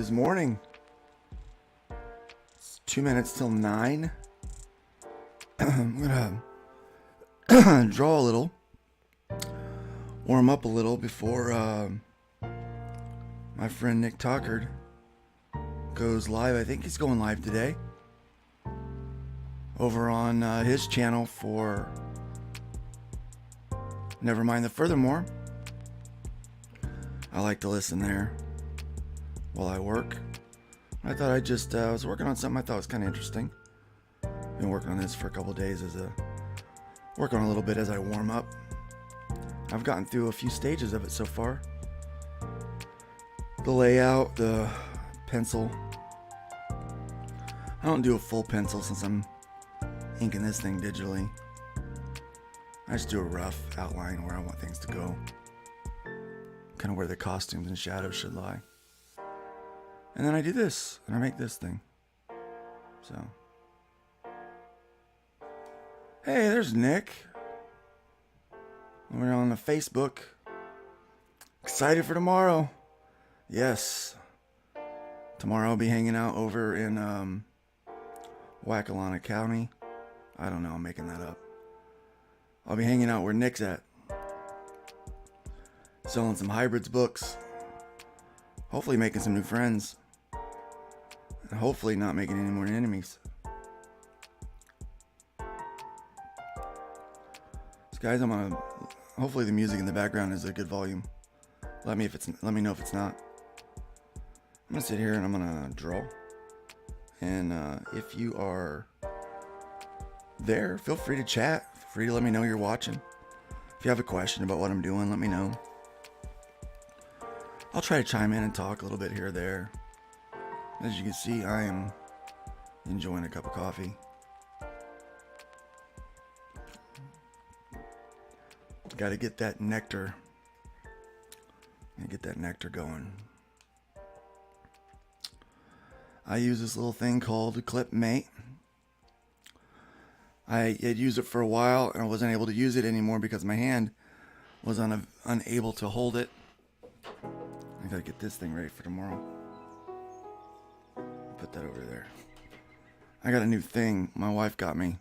is morning. It's 2 minutes till 9. I'm gonna draw a little, warm up a little before my friend Nick Tockard goes live. I think he's going live today over on his channel for Never Mind the Furthermore. I like to listen there while I work. I thought I was working on something I thought was kind of interesting. Been working on this for a couple days working on a little bit as I warm up. I've gotten through a few stages of it so far. The layout, the pencil. I don't do a full pencil since I'm inking this thing digitally. I just do a rough outline where I want things to go. Kind of where the costumes and shadows should lie. And then I do this, and I make this thing. So. Hey, there's Nick. We're on the Facebook. Excited for tomorrow. Yes. Tomorrow I'll be hanging out over in Wackalana County. I don't know, I'm making that up. I'll be hanging out where Nick's at. Selling some hybrids books. Hopefully making some new friends. And hopefully not making any more enemies. So guys, hopefully the music in the background is a good volume. Let me know if it's not. I'm gonna sit here and I'm gonna draw. And if you are there, feel free to chat. Feel free to let me know you're watching. If you have a question about what I'm doing, let me know. I'll try to chime in and talk a little bit here or there. As you can see, I am enjoying a cup of coffee. Got to get that nectar. Get that nectar going. I use this little thing called Clip Mate. I had used it for a while and I wasn't able to use it anymore because my hand was unable to hold it. I gotta get this thing ready for tomorrow. Put that over there. I got a new thing my wife got me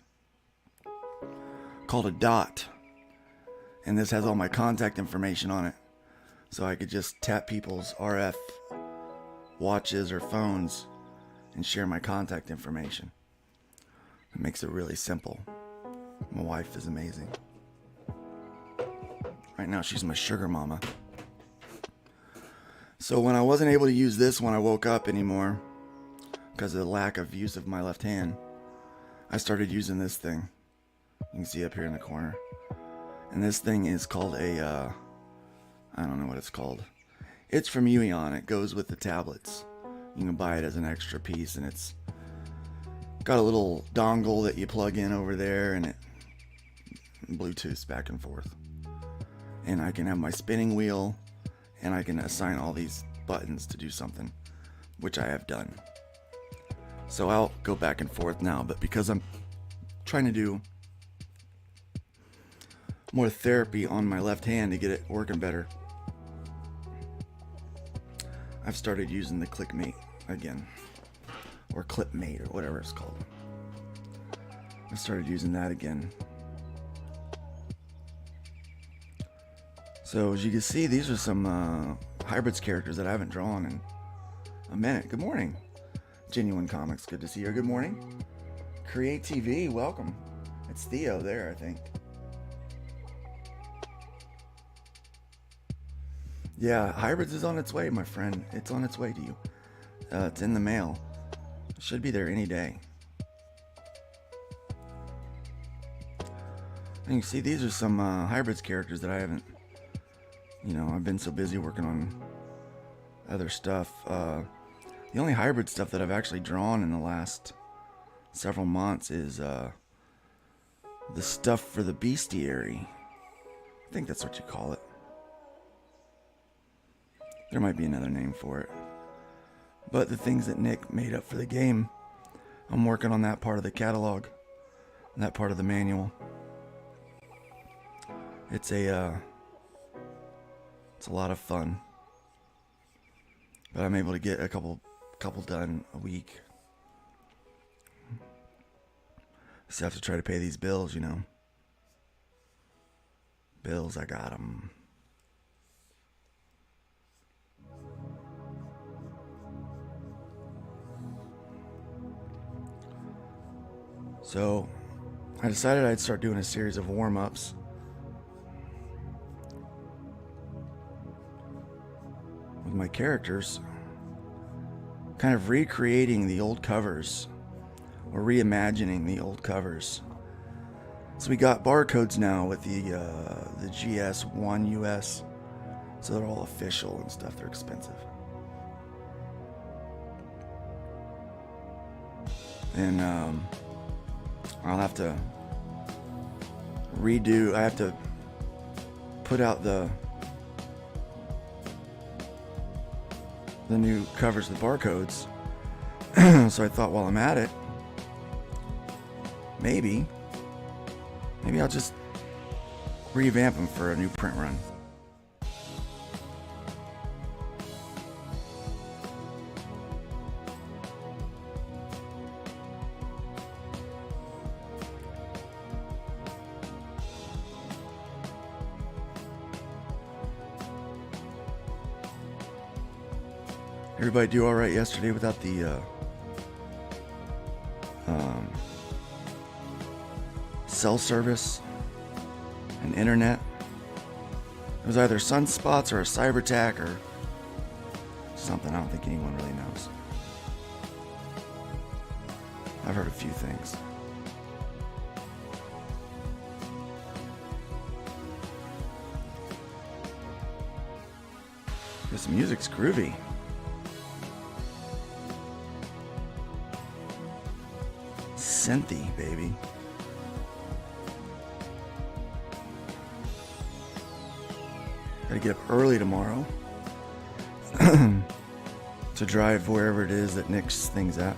called a dot. And this has all my contact information on it. So I could just tap people's RF watches or phones and share my contact information. It makes it really simple. My wife is amazing. Right now she's my sugar mama. So when I wasn't able to use this when I woke up anymore, because of the lack of use of my left hand, I started using this thing. You can see up here in the corner. And this thing is called I don't know what it's called. It's from Ueon. It goes with the tablets. You can buy it as an extra piece, and it's got a little dongle that you plug in over there, and it Bluetooths back and forth. And I can have my spinning wheel, and I can assign all these buttons to do something, which I have done. So I'll go back and forth now, but because I'm trying to do more therapy on my left hand to get it working better, I've started using the ClickMate again, or Clipmate, or whatever it's called. I started using that again. So as you can see, these are some hybrids characters that I haven't drawn in a minute. Good morning, Genuine Comics. Good to see you. Good morning, Create TV. Welcome. It's Theo there, I think. Yeah, hybrids is on its way, my friend. It's on its way to you. It's in the mail. It should be there any day. And you see, these are some hybrids characters that I haven't, I've been so busy working on other stuff. The only hybrid stuff that I've actually drawn in the last several months is the stuff for the bestiary. I think that's what you call it. There might be another name for it. But the things that Nick made up for the game, I'm working on that part of the catalog, that part of the manual. It's a lot of fun. But I'm able to get a couple couple done a week. Just have to try to pay these bills, you know. Bills, I got them. So, I decided I'd start doing a series of warm-ups. With my characters, kind of recreating the old covers, or reimagining the old covers. So we got barcodes now with the GS1 US, so they're all official and stuff. They're expensive. And I'll have to redo. I have to put out the new covers with barcodes. So I thought, while I'm at it, maybe I'll just revamp them for a new print run. Everybody do all right yesterday without the cell service and internet? It was either sunspots or a cyber attack or something. I don't think anyone really knows. I've heard a few things. This music's groovy. Synthy, baby. Gotta get up early tomorrow to drive wherever it is that Nick's thing's at.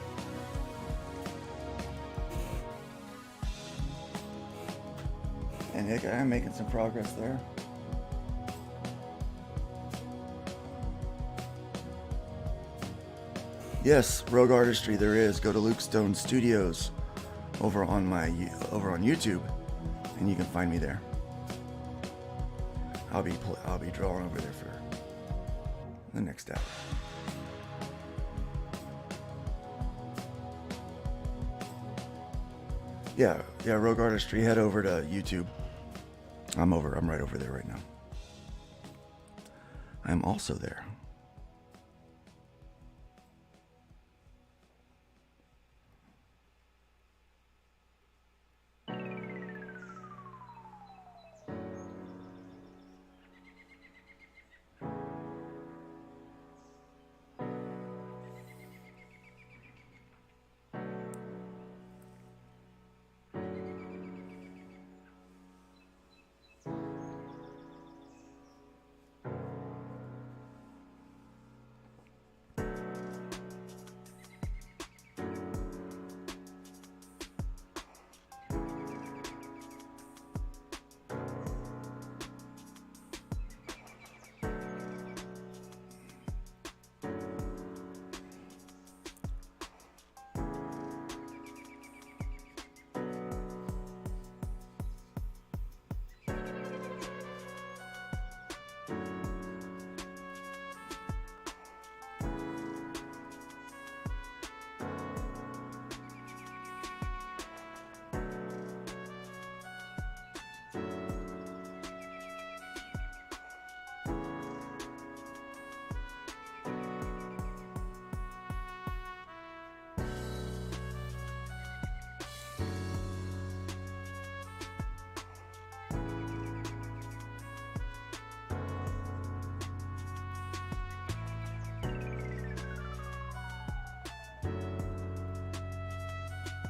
And Nick, I am making some progress there. Yes, Rogue Artistry there is. Go to Luke Stone Studios over on YouTube, and you can find me there. I'll be drawing over there for the next hour. Yeah, Rogue Artistry. Head over to YouTube. I'm right over there right now. I'm also there.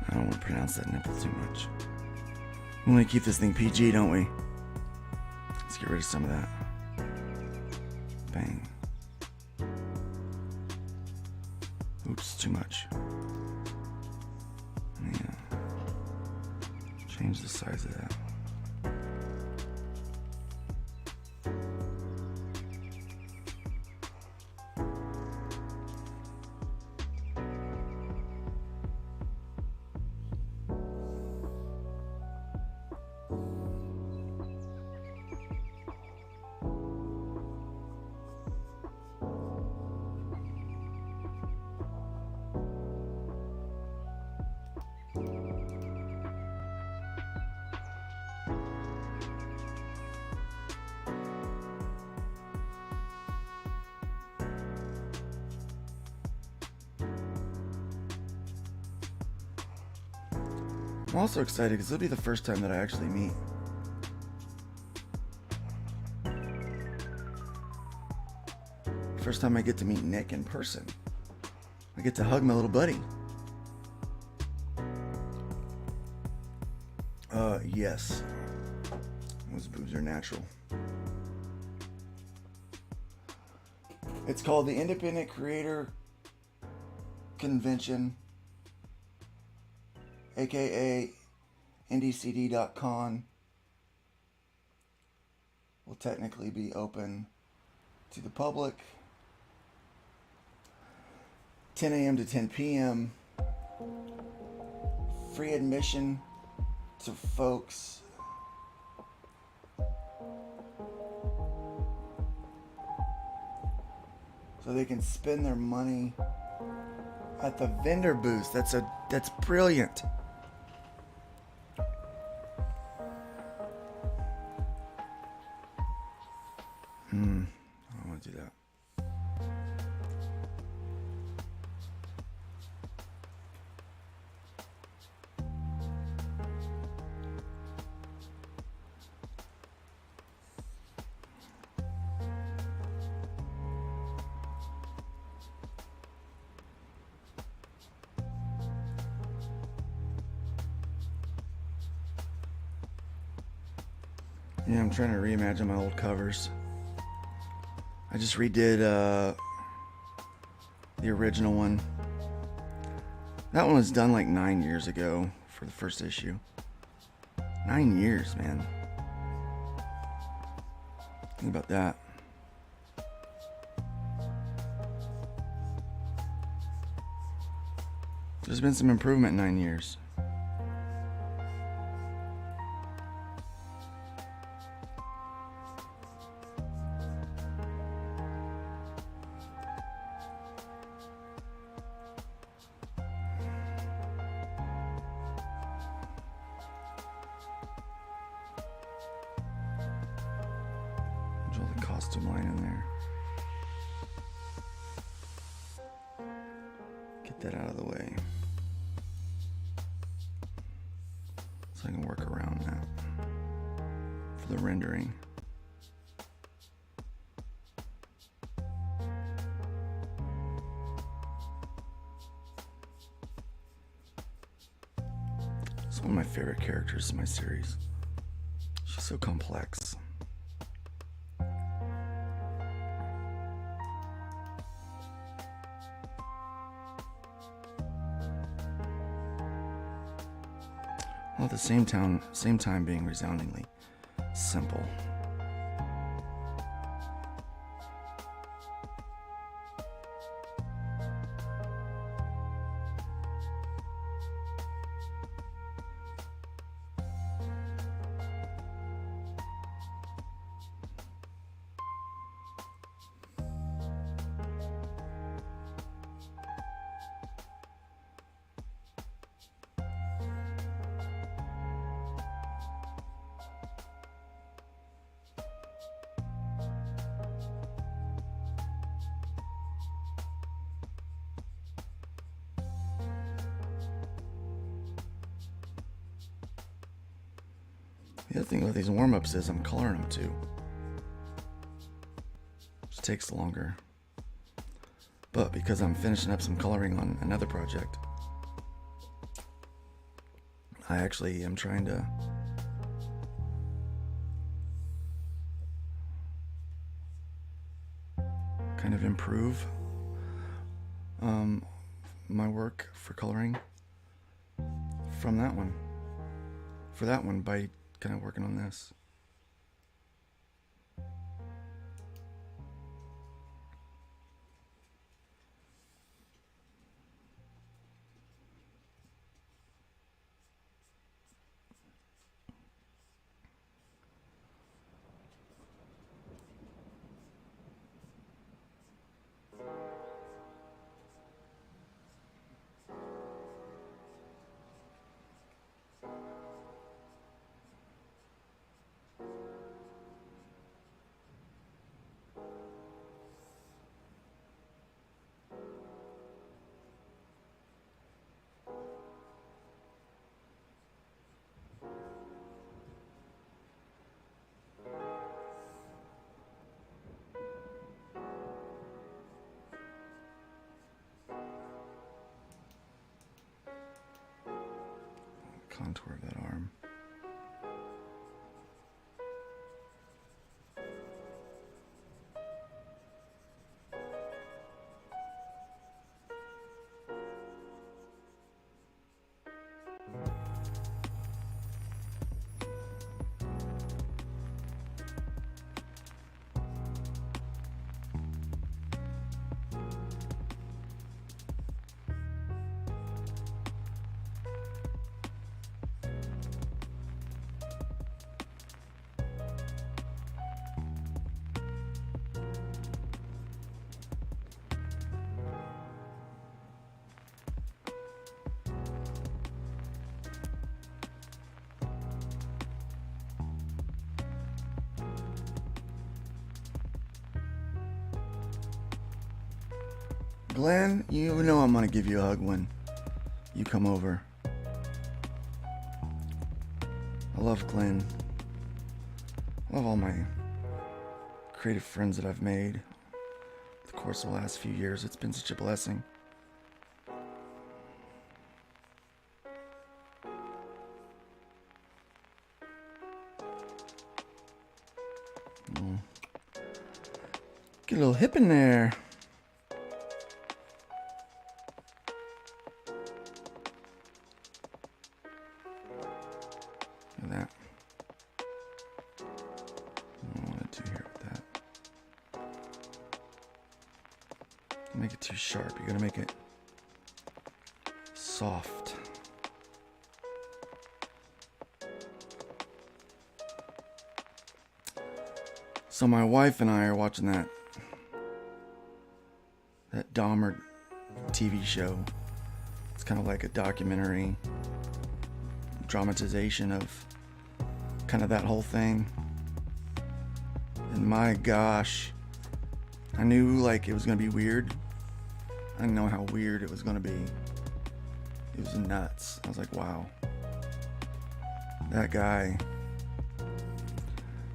I don't want to pronounce that nipple too much. We want to keep this thing PG, don't we? Let's get rid of some of that. Bang. Oops, too much. Yeah. Change the size of that. I'm also excited because it'll be the first time that I actually meet. First time I get to meet Nick in person. I get to hug my little buddy. Yes. Those boobs are natural. It's called the Independent Creator Convention, aka ndcd.con. Will technically be open to the public 10 a.m. to 10 p.m. Free admission to folks so they can spend their money at the vendor booth. That's brilliant. I don't want to do that. Yeah, I'm trying to reimagine my old covers. I just redid the original one. That one was done like 9 years ago for the first issue. 9 years, man. Think about that. There's been some improvement in 9 years. Draw the costume line in there. Get that out of the way. So I can work around that for the rendering. It's one of my favorite characters in my series. She's so complex. While at the same time being resoundingly simple. The other thing with these warm-ups is I'm coloring them too. Which takes longer. But because I'm finishing up some coloring on another project, I actually am trying to kind of improve my work for coloring from that one. For that one by kind of working on this. contour of that arm. Glenn, you know I'm gonna give you a hug when you come over. I love Glenn. I love all my creative friends that I've made in the course of the last few years. It's been such a blessing. Get a little hip in there. Look at that. I don't want to do here with that. Don't make it too sharp. You gotta make it soft. So my wife and I are watching that Dahmer TV show. It's kind of like a documentary dramatization of kind of that whole thing. And my gosh, I knew like it was gonna be weird. I didn't know how weird it was gonna be. It was nuts. I was like, wow, that guy.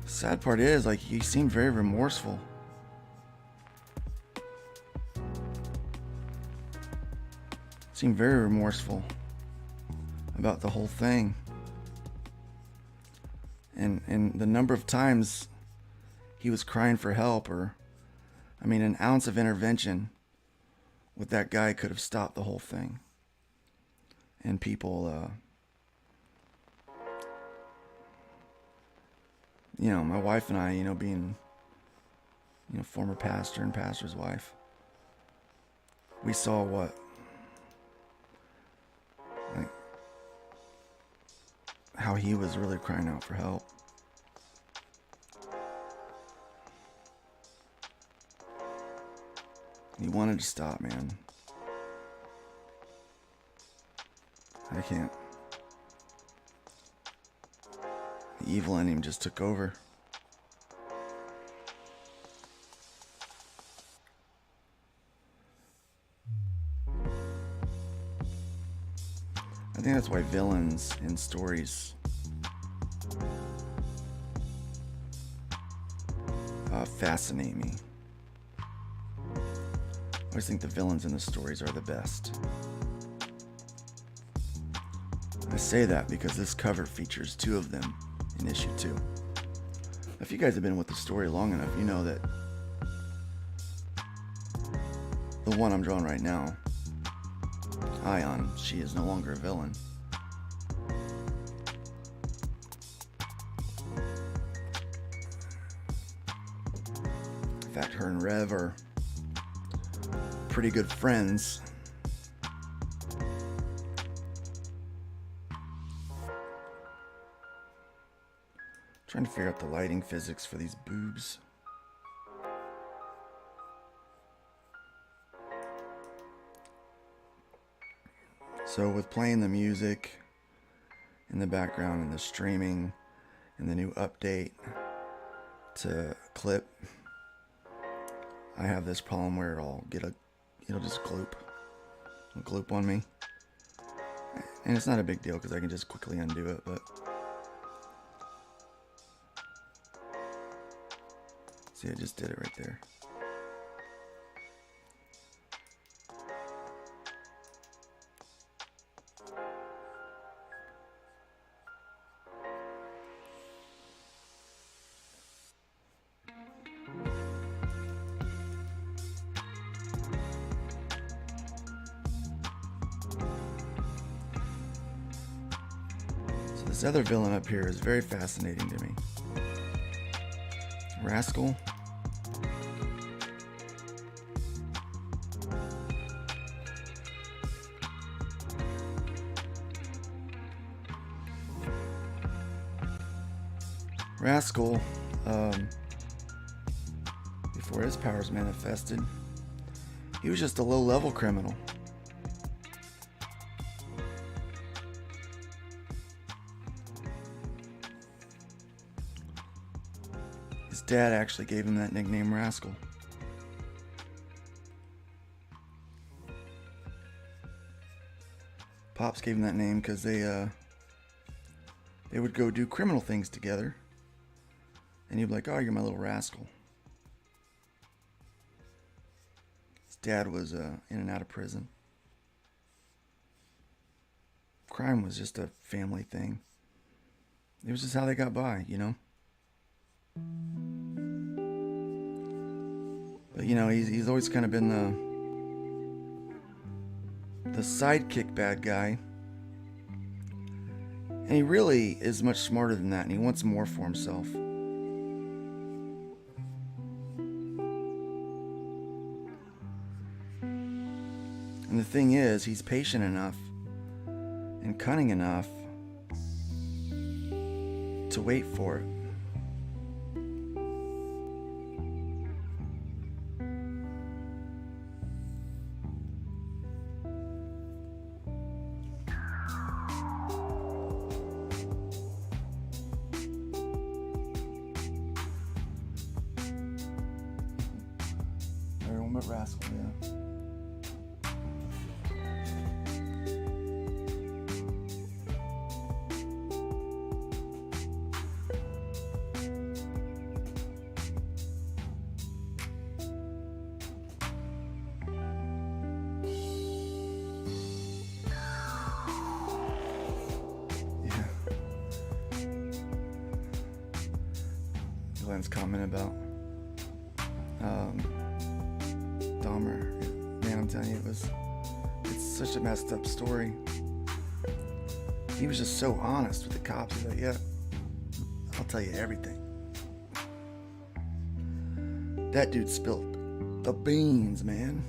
Sad part is, like, he seemed very remorseful. Seemed very remorseful about the whole thing. And the number of times he was crying for help, or, I mean, an ounce of intervention with that guy could have stopped the whole thing. And people, you know, my wife and I, you know, being, you know, former pastor and pastor's wife, we saw what, like, how he was really crying out for help. He wanted to stop, man. I can't. The evil in him just took over. I think that's why villains in stories fascinate me. I always think the villains in the stories are the best. I say that because this cover features two of them in issue 2. If you guys have been with the story long enough, you know that the one I'm drawing right now, Ion, she is no longer a villain. In fact, her and Rev are pretty good friends. Trying to figure out the lighting physics for these boobs. So with playing the music in the background and the streaming and the new update to clip, I have this problem where it'll just gloop on me. And it's not a big deal because I can just quickly undo it, but see, I just did it right there. This other villain up here is very fascinating to me. Rascal. Rascal, before his powers manifested, he was just a low-level criminal. His dad actually gave him that nickname, Rascal. Pops gave him that name because they would go do criminal things together. And he'd be like, "Oh, you're my little rascal." His dad was in and out of prison. Crime was just a family thing. It was just how they got by, you know? But, you know, he's always kind of been the sidekick bad guy. And he really is much smarter than that, and he wants more for himself. And the thing is, he's patient enough and cunning enough to wait for it. Everyone but Rascal, yeah. Glenn's comment about Dahmer. Man, I'm telling you, it's such a messed up story. He was just so honest with the cops. He's like, "Yeah, I'll tell you everything." That dude spilled the beans, man.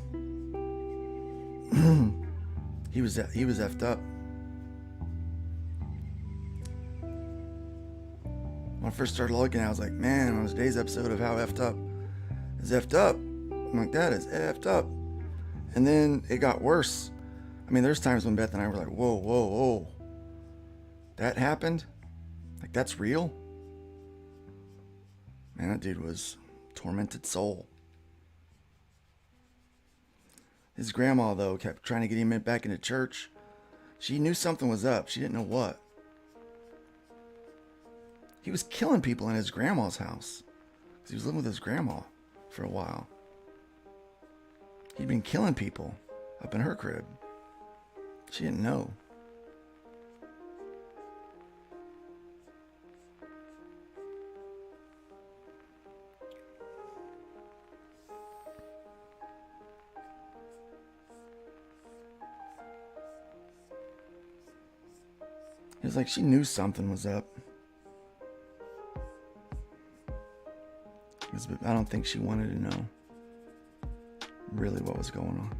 He was effed up. When I first started looking, I was like, man, on today's episode of How Effed Up is Effed Up. I'm like, that is effed up. And then it got worse. I mean, there's times when Beth and I were like, whoa, whoa, whoa. That happened? Like, that's real? Man, that dude was a tormented soul. His grandma, though, kept trying to get him back into church. She knew something was up. She didn't know what. He was killing people in his grandma's house. Because he was living with his grandma for a while. He'd been killing people up in her crib. She didn't know. It was like she knew something was up. I don't think she wanted to know really what was going on.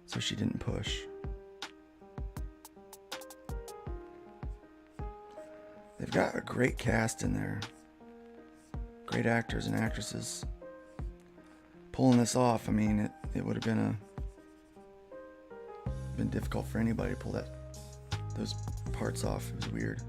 So she didn't push. They've got a great cast in there. Great actors and actresses. Pulling this off, I mean, it would have been difficult for anybody to pull those parts off. It was weird.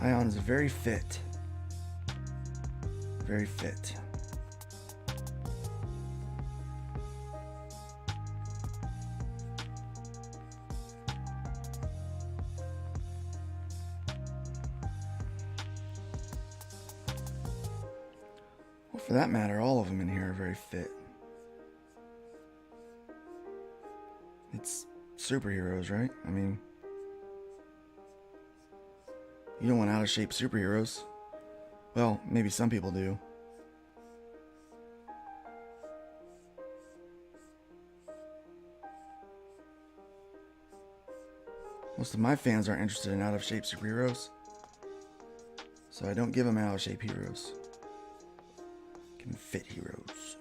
Ion is very fit. Very fit. Well, for that matter, all of them in here are very fit. It's superheroes, right? I mean, you don't want out of shape superheroes. Well, maybe some people do. Most of my fans aren't interested in out of shape superheroes, so I don't give them out of shape heroes. Give them fit heroes.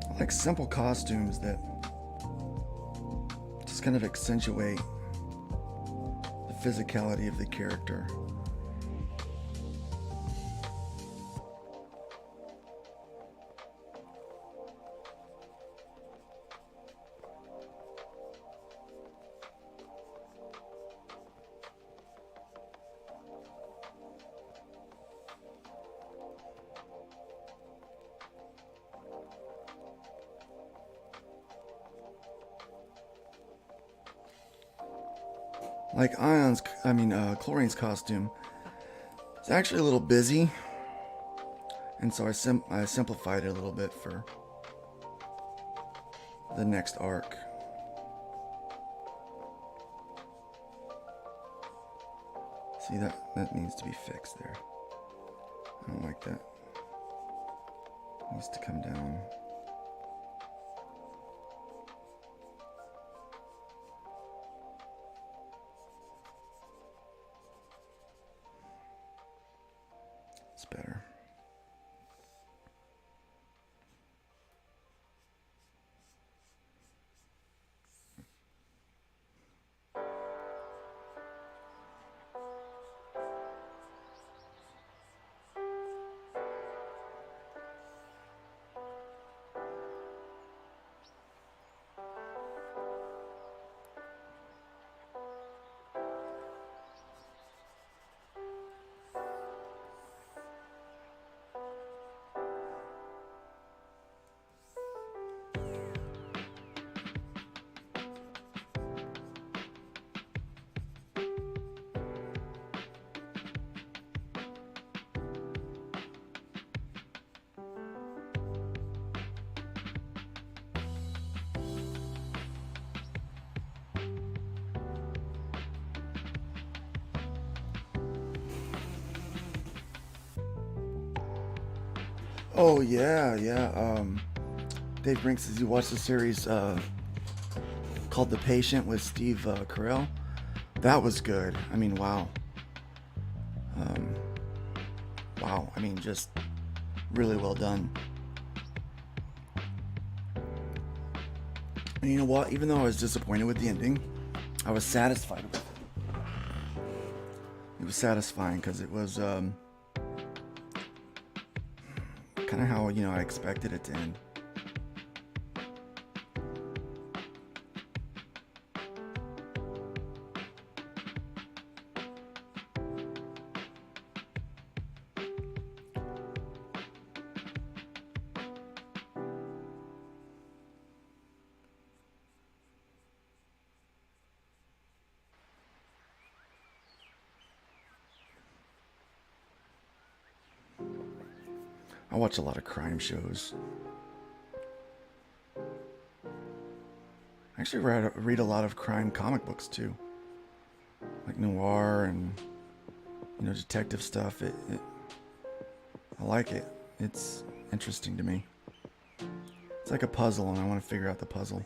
I like simple costumes that just kind of accentuate the physicality of the character. Like Chlorine's costume, it's actually a little busy, and so I simplified it a little bit for the next arc. See, that needs to be fixed there. I don't like that. It needs to come down. It's better. Oh yeah, yeah. Dave Brink says you watched the series called The Patient with Steve Carell. That was good. I mean, wow. Um, wow. I mean, just really well done. And you know what? Even though I was disappointed with the ending, I was satisfied with it. It was satisfying because it was kind of how I expected it to end. I watch a lot of crime shows. I actually read a lot of crime comic books too, like noir and detective stuff. I like it. It's interesting to me. It's like a puzzle, and I want to figure out the puzzle.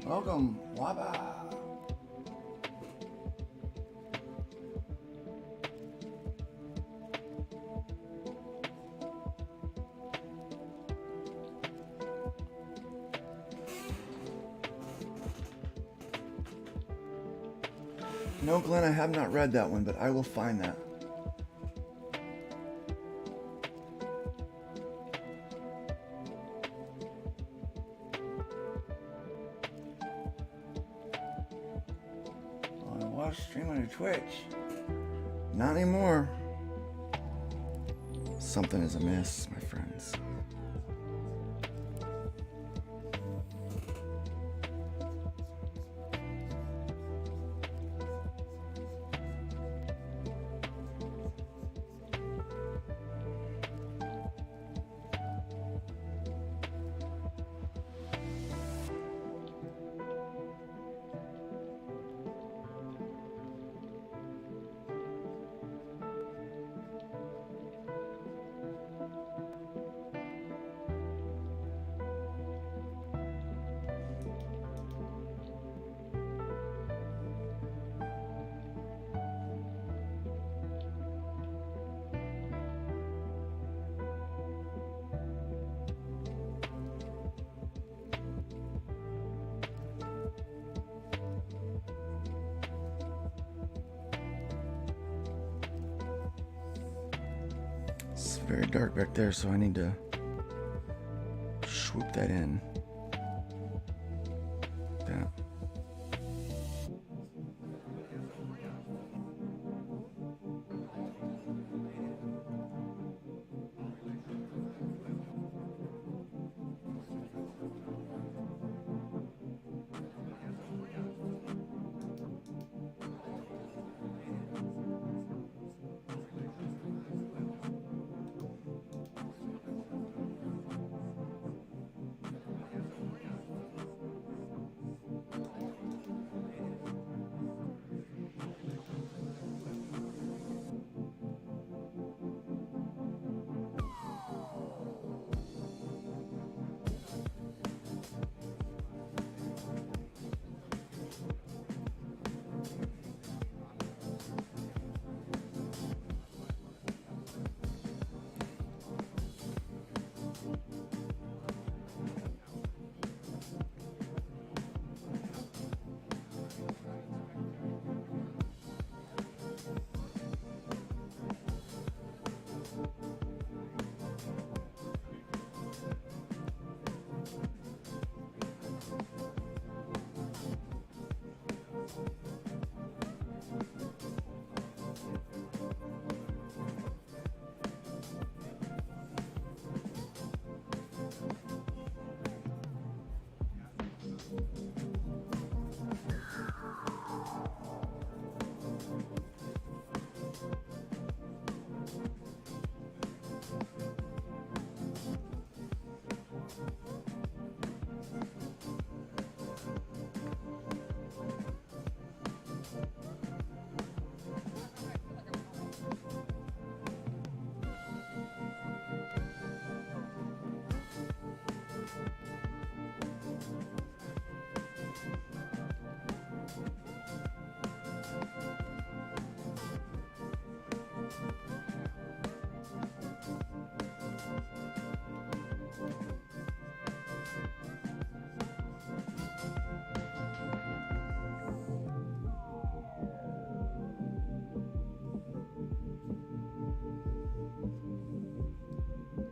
Welcome, Waba. No, Glenn, I have not read that one, but I will find that. I watch stream on Twitch. Not anymore. Something is amiss, my friends. very dark back there, so I need to swoop that in. That.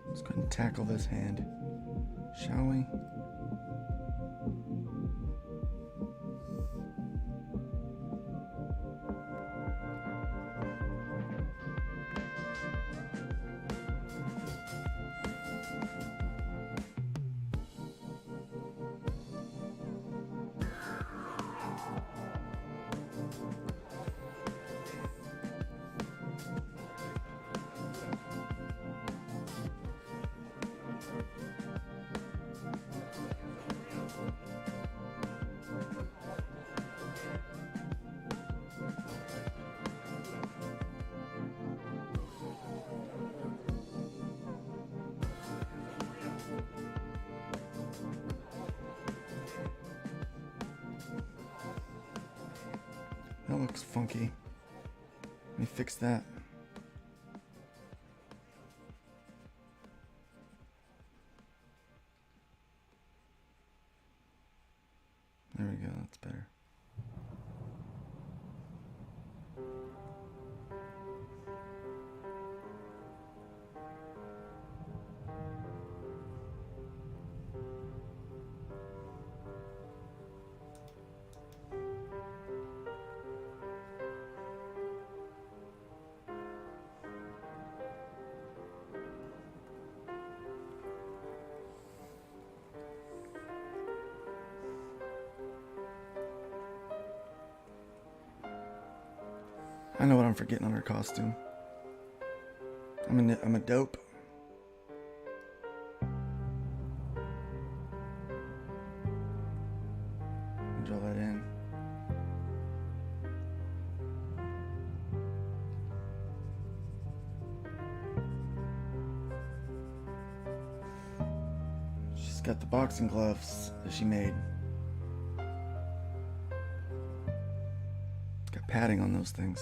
Let's go ahead and tackle this hand, shall we? That looks funky. Let me fix that. There we go, that's better. I know what I'm forgetting on her costume. I'm a dope. Draw that in. She's got the boxing gloves that she made. Got padding on those things.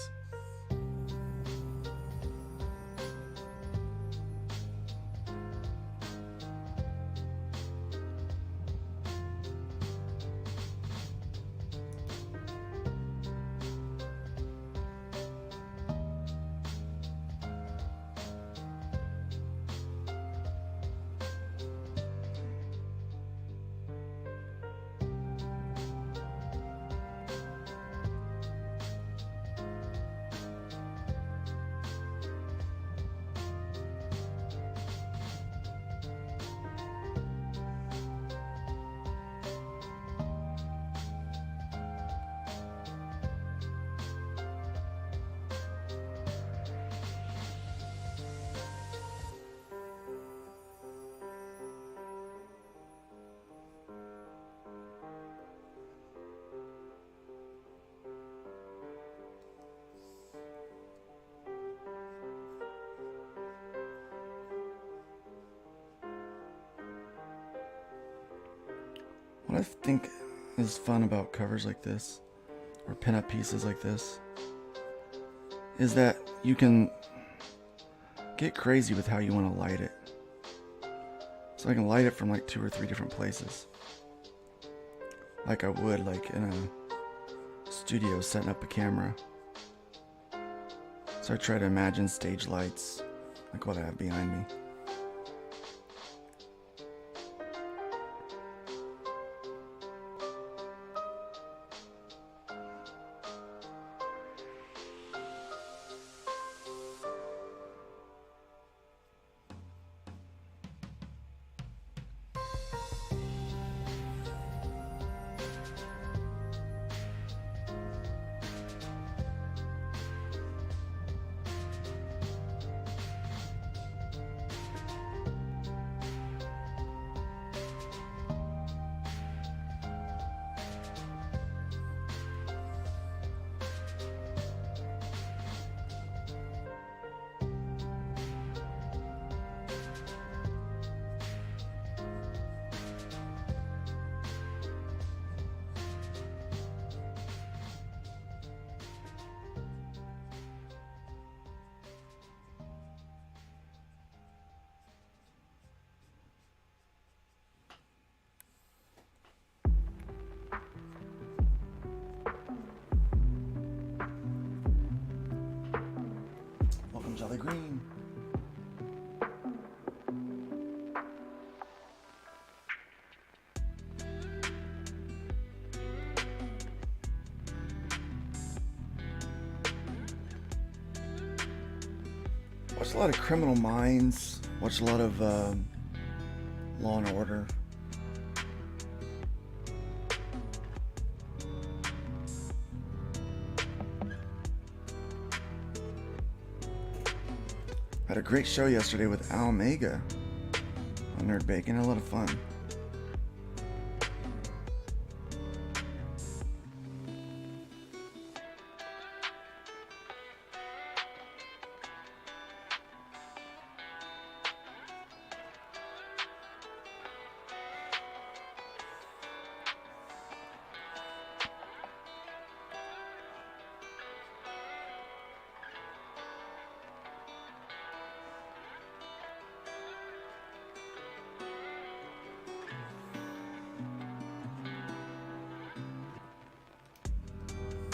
What I think is fun about covers like this, or pinup pieces like this, is that you can get crazy with how you want to light it. So I can light it from like 2 or 3 different places, like I would like in a studio setting up a camera. So I try to imagine stage lights, like what I have behind me. Welcome, Jolly Green. Watch a lot of Criminal Minds. Watch a lot of Law and Order. Had a great show yesterday with Al Mega on Nerd Bacon. A lot of fun.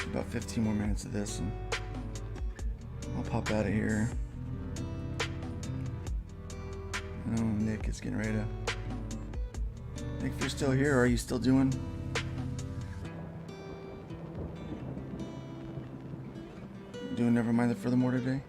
About 15 more minutes of this and I'll pop out of here. Oh, Nick is getting ready to... Nick, if you're still here, are you still doing Nevermind the Furthermore today?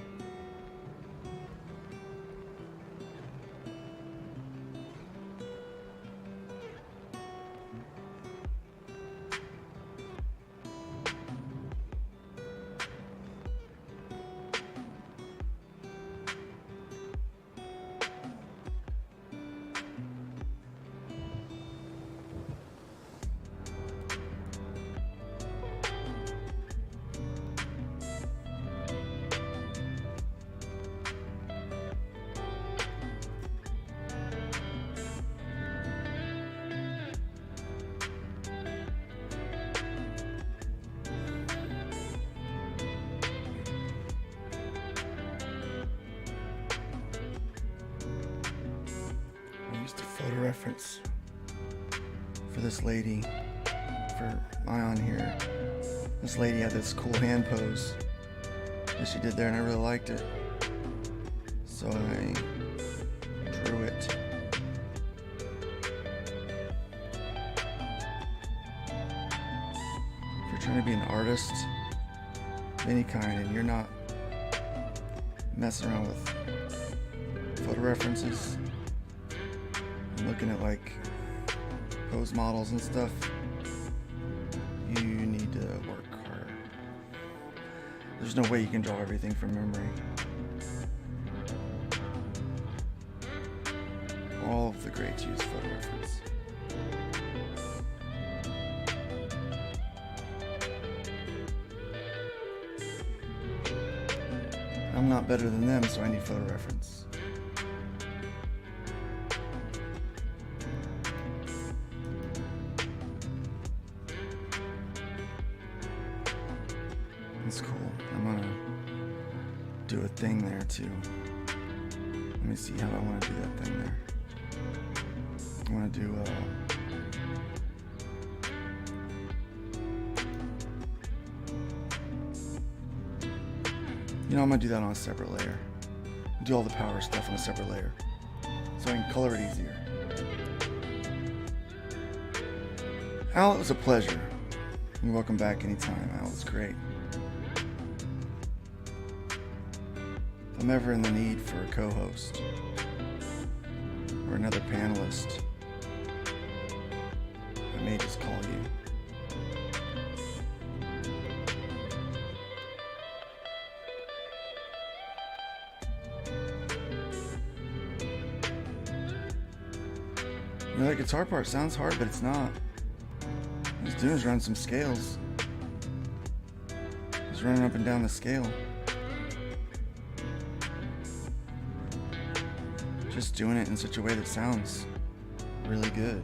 Photo reference for this lady, for Ion here. This lady had this cool hand pose that she did there and I really liked it. So I drew it. If you're trying to be an artist of any kind and you're not messing around with photo references, looking at like pose models and stuff, you need to work hard. There's no way you can draw everything from memory. All of the greats use photo reference. I'm not better than them, so I need photo reference. That's cool. I'm gonna do a thing there too. Let me see how I want to do that thing there. I want to do you know, I'm gonna do that on a separate layer. Do all the power stuff on a separate layer, so I can color it easier. Al, it was a pleasure. You're welcome back anytime. Al was great. If I'm ever in the need for a co-host or another panelist, I may just call you. You know, that guitar part sounds hard, but it's not. All he's doing is running some scales. He's running up and down the scale. Just doing it in such a way that sounds really good.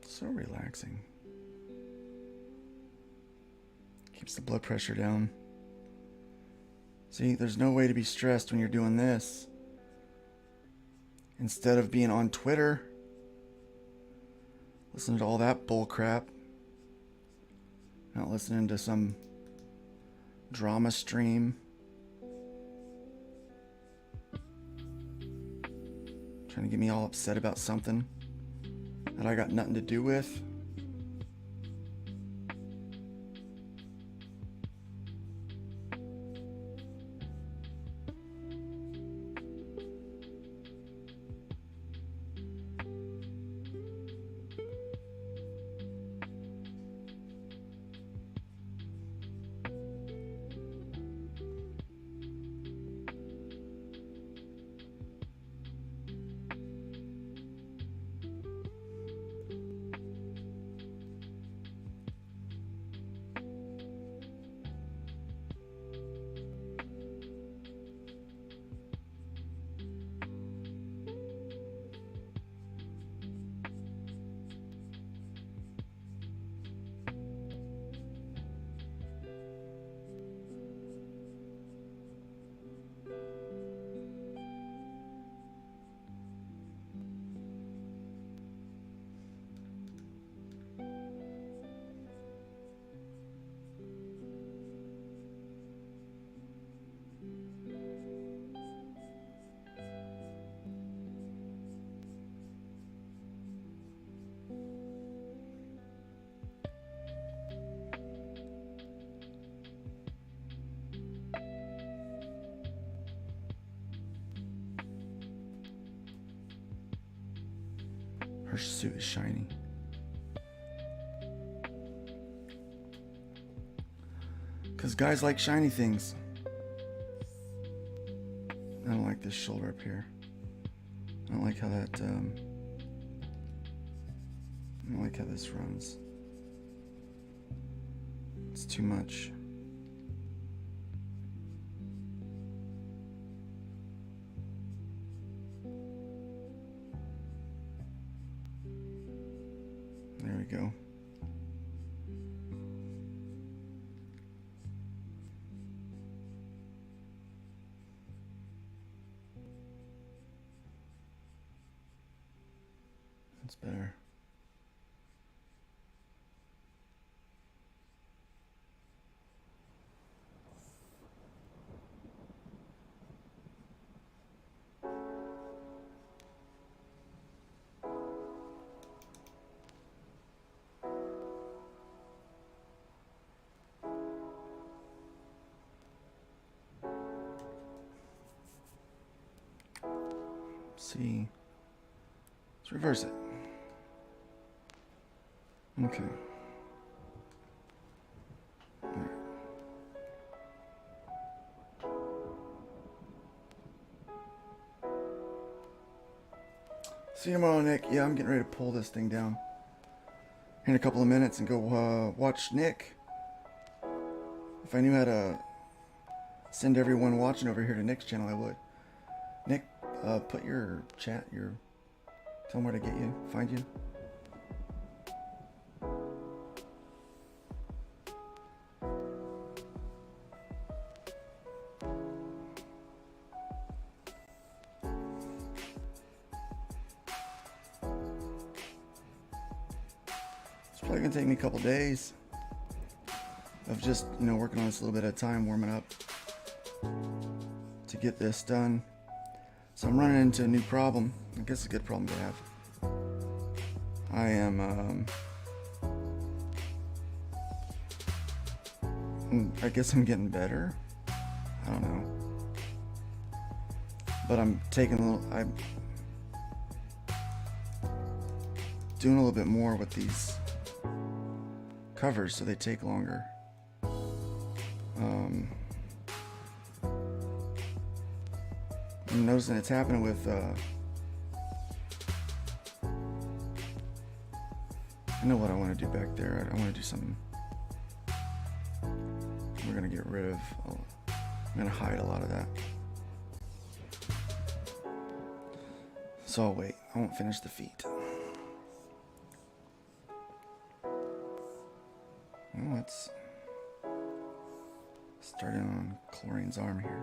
So relaxing. Keeps the blood pressure down. See, there's no way to be stressed when you're doing this. Instead of being on Twitter, listening to all that bull crap, not listening to some drama stream, trying to get me all upset about something that I got nothing to do with. Her suit is shiny. Because guys like shiny things. I don't like this shoulder up here. I don't like how that, I don't like how this runs. It's too much. There we go. That's better. See, let's reverse it. Okay. Right. See you tomorrow, Nick. Yeah, I'm getting ready to pull this thing down in a couple of minutes and go watch Nick. If I knew how to send everyone watching over here to Nick's channel, I would. Nick, put your chat, tell them where to get you, find you. It's probably gonna take me a couple days of just, working on this a little bit at a time, warming up to get this done. So I'm running into a new problem. I guess it's a good problem to have. I am, I guess I'm getting better. I don't know. But I'm doing a little bit more with these covers so they take longer. I'm noticing it's happening with I know what I want to do back there. I want to do something. We're going to get rid of, I'm going to hide a lot of that. So I'll wait. I won't finish the feet. Well, let's start in on Chlorine's arm here.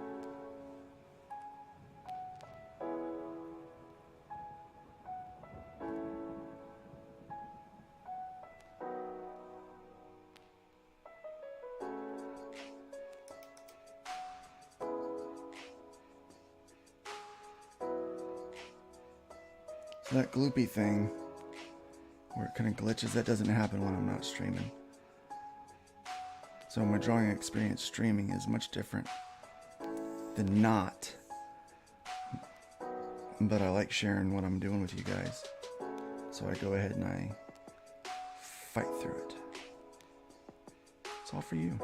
So that gloopy thing, where it kind of glitches, that doesn't happen when I'm not streaming. So my drawing experience streaming is much different than not. But I like sharing what I'm doing with you guys. So I go ahead and I fight through it. It's all for you.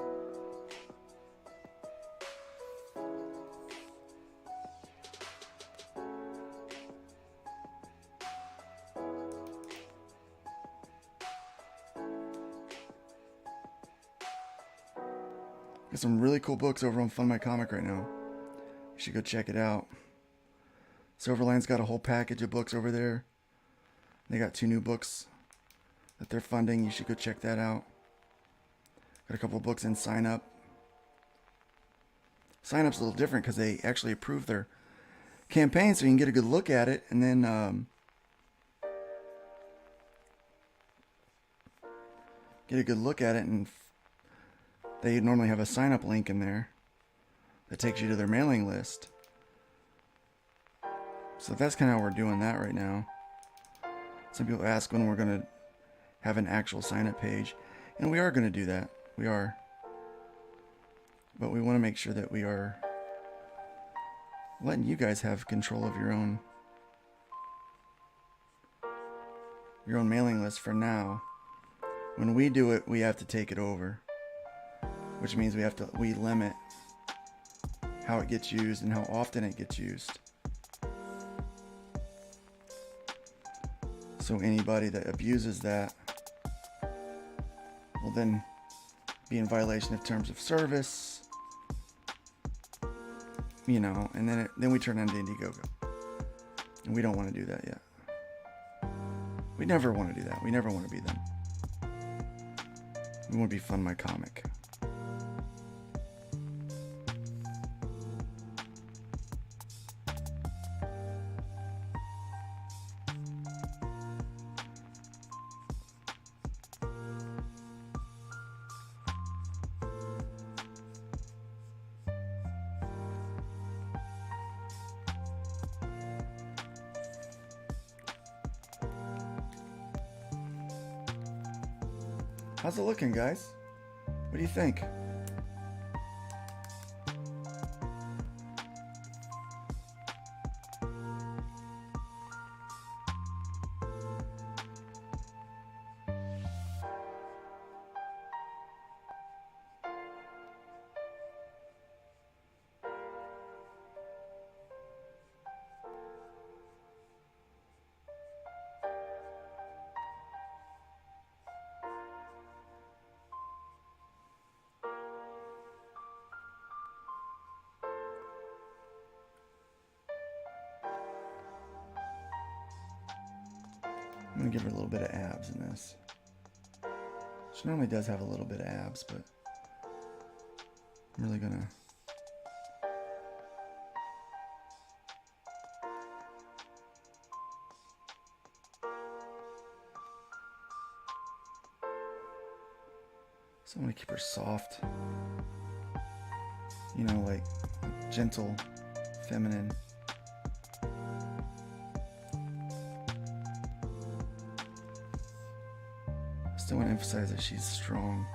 Got some really cool books over on Fund My Comic right now. You should go check it out. Silverland's got a whole package of books over there. They got 2 new books that they're funding. You should go check that out. Got a couple of books in Sign Up. Sign Up's a little different because they actually approve their campaign so you can get a good look at it, and then get a good look at it, and they normally have a sign up link in there that takes you to their mailing list. So that's kind of how we're doing that right now. Some people ask when we're going to have an actual sign up page, and we are going to do that. We are. But we want to make sure that we are letting you guys have control of your own mailing list for now. When we do it, we have to take it over, which means we limit how it gets used and how often it gets used. So anybody that abuses that will then be in violation of terms of service, and then we turn into Indiegogo. And we don't want to do that yet. We never want to do that. We never want to be them. We want to be Fund My Comic. How's it looking, guys? What do you think? I'm gonna give her a little bit of abs in this. She normally does have a little bit of abs, but I'm really gonna. So I'm gonna keep her soft. You know, like gentle, feminine. Still want to emphasize that she's strong.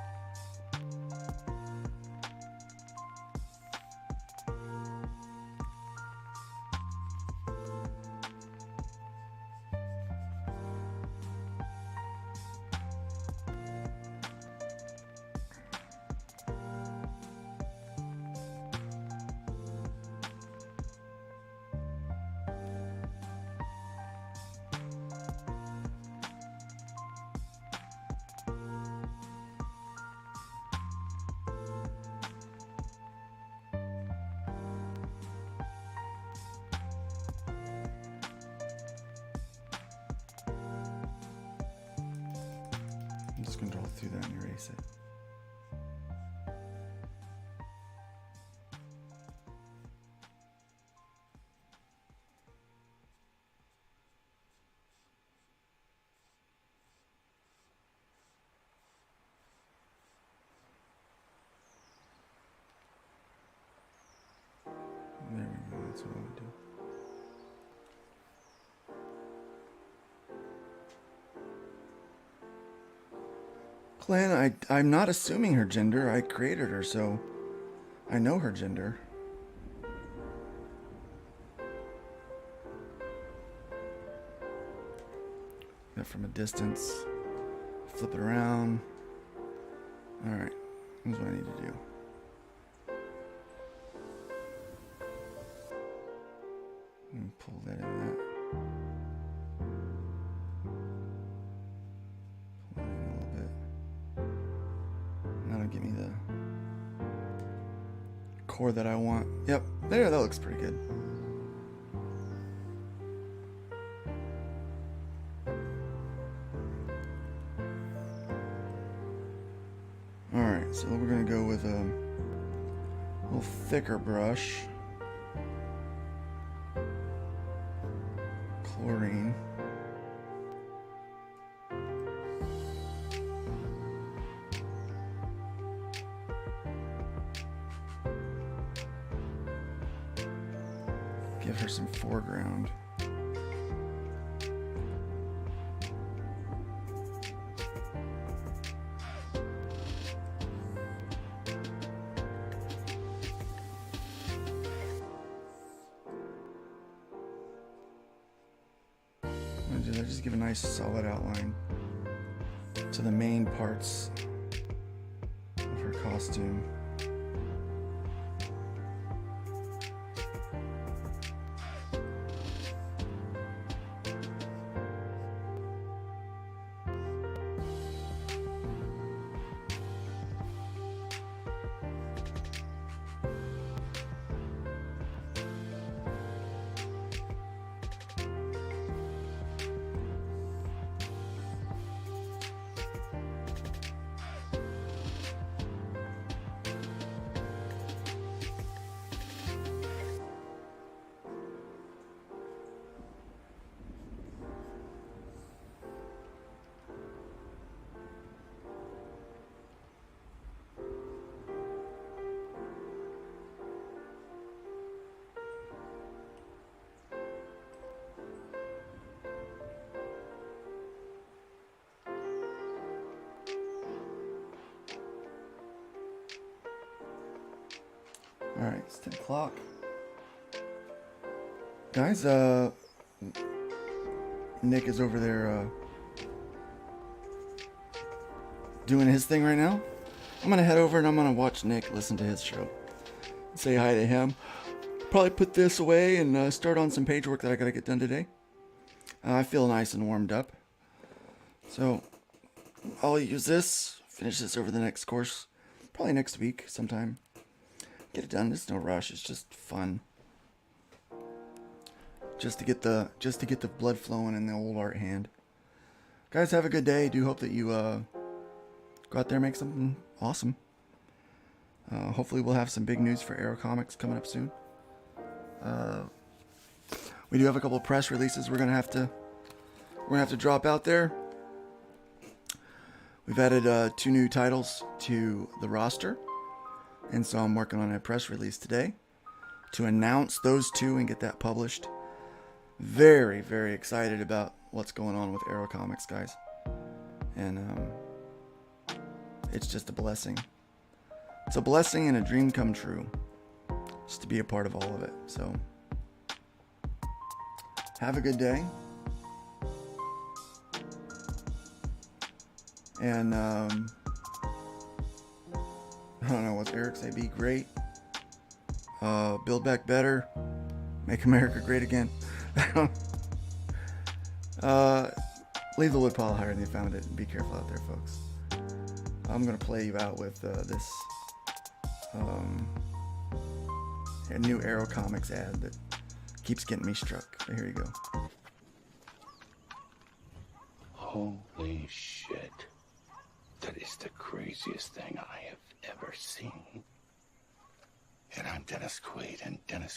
I'm just going to draw through that and erase it. There we go, that's what I want to do. Glenn, I'm not assuming her gender. I created her, so I know her gender. That from a distance. Flip it around. Alright, here's what I need to do. Pull that in that. Pull that in a little bit. That'll give me the core that I want. Yep, there, that looks pretty good. Alright, so we're gonna go with a little thicker brush. Chlorine. Give her some foreground. Just give a nice solid outline to the main parts of her costume. Alright, it's 10 o'clock. Guys, Nick is over there doing his thing right now. I'm gonna head over and I'm gonna watch Nick listen to his show. Say hi to him. Probably put this away and start on some page work that I gotta get done today. I feel nice and warmed up. So, I'll use this, finish this over the next course. Probably next week sometime. Get it done, there's no rush, it's just fun. Just to get the blood flowing in the old art hand. Guys, have a good day. Do hope that you go out there and make something awesome. Hopefully we'll have some big news for Arrow Comics coming up soon. We do have a couple of press releases we're gonna have to drop out there. We've added 2 new titles to the roster, and so I'm working on a press release today to announce those 2 and get that published. Very, very excited about what's going on with Arrow Comics, guys. And it's just a blessing. It's a blessing and a dream come true just to be a part of all of it. So have a good day. And I don't know, what's Eric say? Be great. Build back better. Make America great again. Leave the wood pile higher than you found it, and be careful out there, folks. I'm gonna play you out with this a new Arrow Comics ad that keeps getting me struck. So here you go. Holy shit. That is the craziest thing I have ever seen. And I'm Dennis Quaid, and Dennis